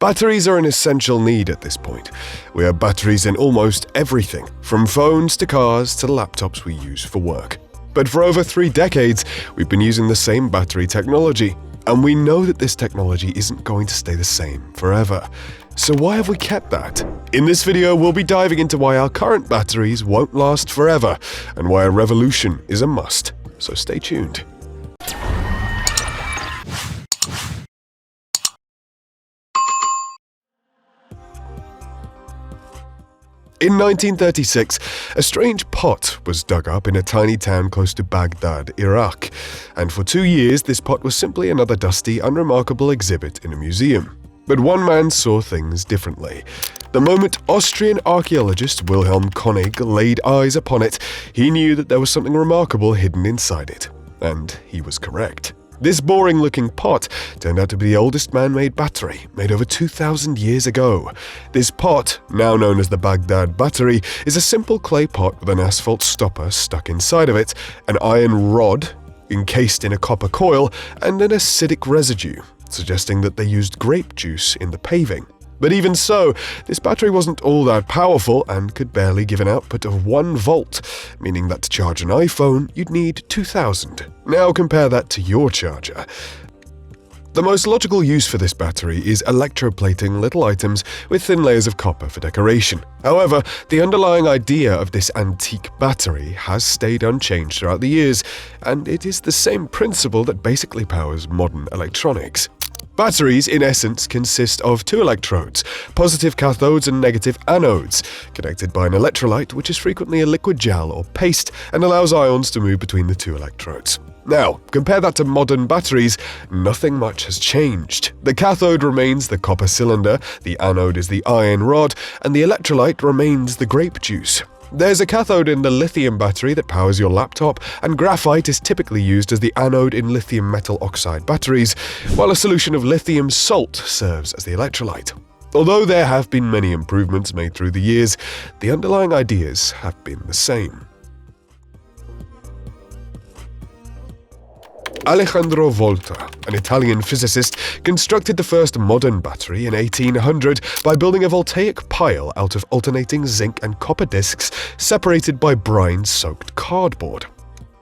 Batteries are an essential need at this point. We have batteries in almost everything, from phones to cars to the laptops we use for work. But for over 3 decades, we've been using the same battery technology, and we know that this technology isn't going to stay the same forever. So why have we kept that? In this video, we'll be diving into why our current batteries won't last forever, and why a revolution is a must. So stay tuned. In 1936, a strange pot was dug up in a tiny town close to Baghdad, Iraq, and for 2 years this pot was simply another dusty, unremarkable exhibit in a museum. But one man saw things differently. The moment Austrian archaeologist Wilhelm Koenig laid eyes upon it, he knew that there was something remarkable hidden inside it. And he was correct. This boring-looking pot turned out to be the oldest man-made battery, made over 2,000 years ago. This pot, now known as the Baghdad battery, is a simple clay pot with an asphalt stopper stuck inside of it, an iron rod encased in a copper coil, and an acidic residue, suggesting that they used grape juice in the paving. But even so, this battery wasn't all that powerful and could barely give an output of 1 volt, meaning that to charge an iPhone, you'd need 2,000. Now compare that to your charger. The most logical use for this battery is electroplating little items with thin layers of copper for decoration. However, the underlying idea of this antique battery has stayed unchanged throughout the years, and it is the same principle that basically powers modern electronics. Batteries, in essence, consist of 2 electrodes, positive cathodes and negative anodes, connected by an electrolyte, which is frequently a liquid gel or paste and allows ions to move between the 2 electrodes. Now, compare that to modern batteries, nothing much has changed. The cathode remains the copper cylinder, the anode is the iron rod, and the electrolyte remains the grape juice. There's a cathode in the lithium battery that powers your laptop, and graphite is typically used as the anode in lithium metal oxide batteries, while a solution of lithium salt serves as the electrolyte. Although there have been many improvements made through the years, the underlying ideas have been the same. Alessandro Volta, an Italian physicist, constructed the first modern battery in 1800 by building a voltaic pile out of alternating zinc and copper discs separated by brine-soaked cardboard.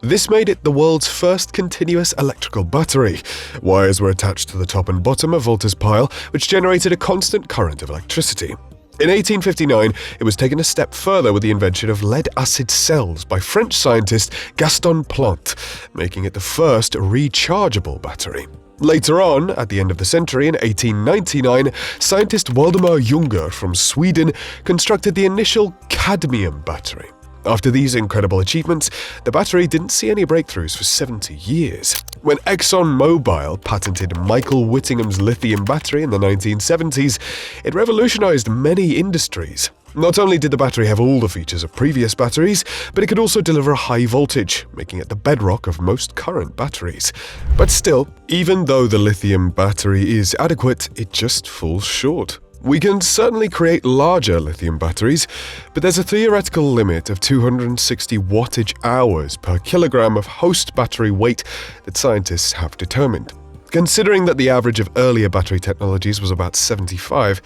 This made it the world's first continuous electrical battery. Wires were attached to the top and bottom of Volta's pile, which generated a constant current of electricity. In 1859, it was taken a step further with the invention of lead-acid cells by French scientist Gaston Plante, making it the first rechargeable battery. Later on, at the end of the century in 1899, scientist Waldemar Junger from Sweden constructed the initial cadmium battery. After these incredible achievements, the battery didn't see any breakthroughs for 70 years. When ExxonMobil patented Michael Whittingham's lithium battery in the 1970s, it revolutionized many industries. Not only did the battery have all the features of previous batteries, but it could also deliver a high voltage, making it the bedrock of most current batteries. But still, even though the lithium battery is adequate, it just falls short. We can certainly create larger lithium batteries, but there's a theoretical limit of 260 wattage hours per kilogram of host battery weight that scientists have determined. Considering that the average of earlier battery technologies was about 75,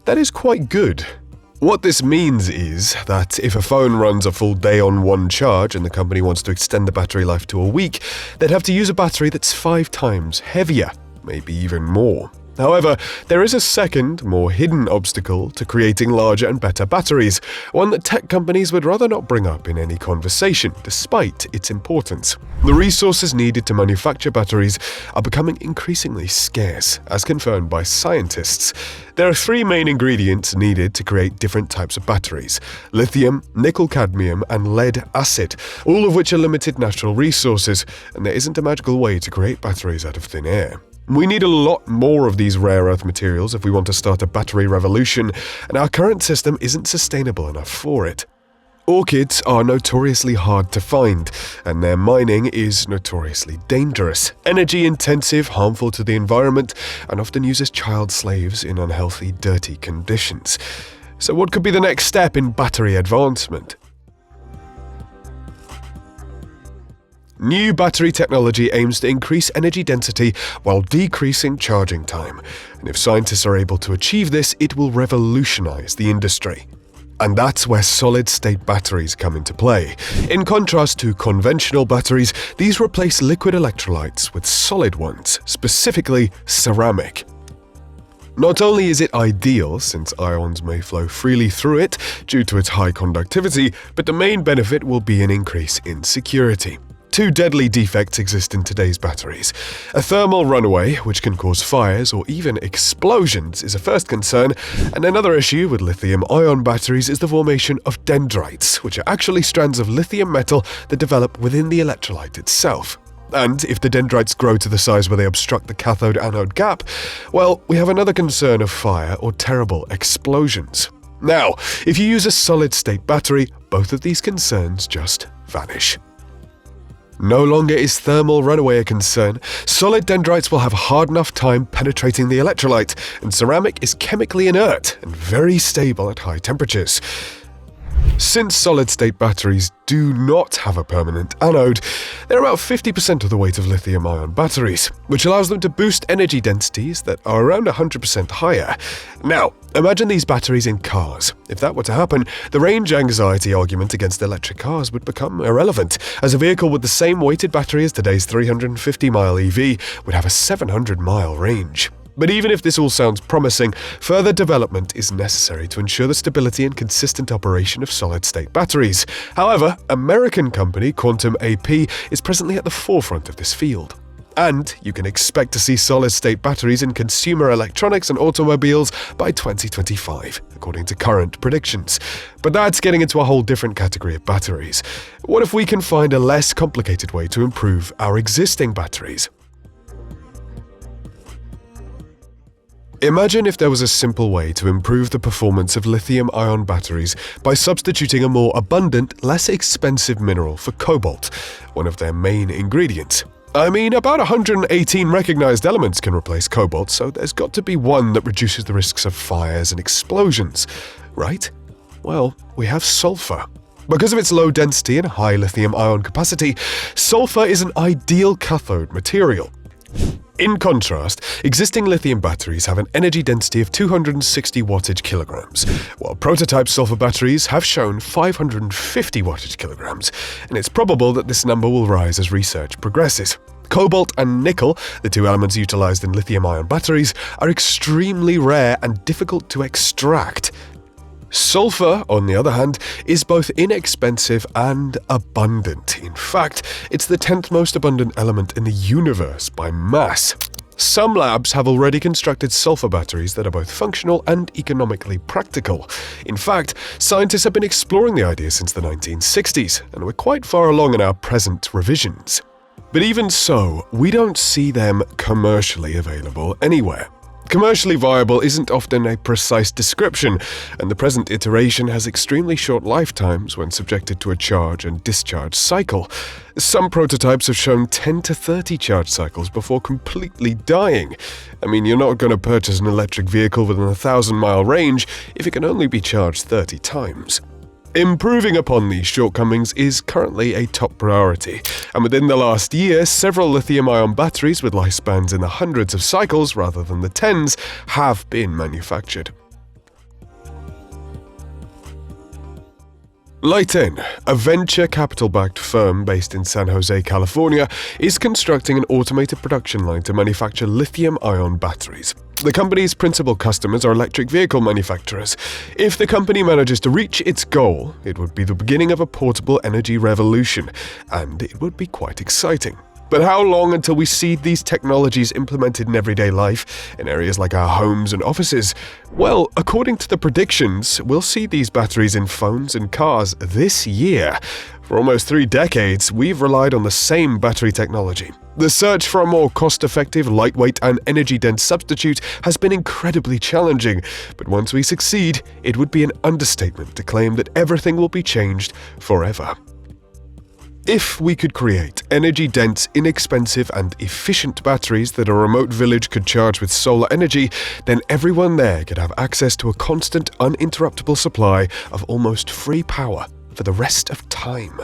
that is quite good. What this means is that if a phone runs a full day on one charge and the company wants to extend the battery life to a week, they'd have to use a battery that's 5 times heavier, maybe even more. However, there is a second, more hidden obstacle to creating larger and better batteries, one that tech companies would rather not bring up in any conversation, despite its importance. The resources needed to manufacture batteries are becoming increasingly scarce, as confirmed by scientists. There are 3 main ingredients needed to create different types of batteries: lithium, nickel-cadmium, and lead-acid, all of which are limited natural resources, and there isn't a magical way to create batteries out of thin air. We need a lot more of these rare earth materials if we want to start a battery revolution, and our current system isn't sustainable enough for it. Orchids are notoriously hard to find, and their mining is notoriously dangerous, energy-intensive, harmful to the environment, and often uses child slaves in unhealthy, dirty conditions. So what could be the next step in battery advancement? New battery technology aims to increase energy density while decreasing charging time, and if scientists are able to achieve this, it will revolutionize the industry. And that's where solid-state batteries come into play. In contrast to conventional batteries, these replace liquid electrolytes with solid ones, specifically ceramic. Not only is it ideal, since ions may flow freely through it due to its high conductivity, but the main benefit will be an increase in security. Two deadly defects exist in today's batteries. A thermal runaway, which can cause fires or even explosions, is a first concern, and another issue with lithium-ion batteries is the formation of dendrites, which are actually strands of lithium metal that develop within the electrolyte itself. And if the dendrites grow to the size where they obstruct the cathode-anode gap, well, we have another concern of fire or terrible explosions. Now, if you use a solid-state battery, both of these concerns just vanish. No longer is thermal runaway a concern. Solid dendrites will have a hard enough time penetrating the electrolyte, and ceramic is chemically inert and very stable at high temperatures. Since solid-state batteries do not have a permanent anode, they're about 50% of the weight of lithium-ion batteries, which allows them to boost energy densities that are around 100% higher. Now, imagine these batteries in cars. If that were to happen, the range anxiety argument against electric cars would become irrelevant, as a vehicle with the same weighted battery as today's 350-mile EV would have a 700-mile range. But even if this all sounds promising, further development is necessary to ensure the stability and consistent operation of solid-state batteries. However, American company Quantum AP is presently at the forefront of this field. And you can expect to see solid-state batteries in consumer electronics and automobiles by 2025, according to current predictions. But that's getting into a whole different category of batteries. What if we can find a less complicated way to improve our existing batteries? Imagine if there was a simple way to improve the performance of lithium-ion batteries by substituting a more abundant, less expensive mineral for cobalt, one of their main ingredients. I mean, about 118 recognized elements can replace cobalt, so there's got to be one that reduces the risks of fires and explosions, right? Well, we have sulfur. Because of its low density and high lithium-ion capacity, sulfur is an ideal cathode material. In contrast, existing lithium batteries have an energy density of 260 wattage kilograms, while prototype sulfur batteries have shown 550 wattage kilograms, and it's probable that this number will rise as research progresses. Cobalt and nickel, the two elements utilized in lithium-ion batteries, are extremely rare and difficult to extract. Sulfur, on the other hand, is both inexpensive and abundant. In fact, it's the 10th most abundant element in the universe by mass. Some labs have already constructed sulfur batteries that are both functional and economically practical. In fact, scientists have been exploring the idea since the 1960s, and we're quite far along in our present revisions. But even so, we don't see them commercially available anywhere. Commercially viable isn't often a precise description, and the present iteration has extremely short lifetimes when subjected to a charge and discharge cycle. Some prototypes have shown 10 to 30 charge cycles before completely dying. I mean, you're not going to purchase an electric vehicle with an 1,000-mile range if it can only be charged 30 times. Improving upon these shortcomings is currently a top priority, and within the last year, several lithium-ion batteries with lifespans in the hundreds of cycles rather than the tens have been manufactured. Lyten, a venture capital-backed firm based in San Jose, California, is constructing an automated production line to manufacture lithium-ion batteries. The company's principal customers are electric vehicle manufacturers. If the company manages to reach its goal, it would be the beginning of a portable energy revolution, and it would be quite exciting. But how long until we see these technologies implemented in everyday life, in areas like our homes and offices? Well, according to the predictions, we'll see these batteries in phones and cars this year. For almost 3 decades, we've relied on the same battery technology. The search for a more cost-effective, lightweight, and energy-dense substitute has been incredibly challenging, but once we succeed, it would be an understatement to claim that everything will be changed forever. If we could create energy-dense, inexpensive, and efficient batteries that a remote village could charge with solar energy, then everyone there could have access to a constant, uninterruptible supply of almost free power for the rest of time.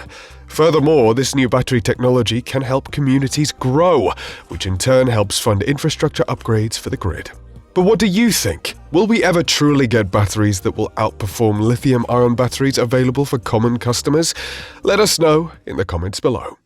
Furthermore, this new battery technology can help communities grow, which in turn helps fund infrastructure upgrades for the grid. But what do you think? Will we ever truly get batteries that will outperform lithium-ion batteries available for common customers? Let us know in the comments below.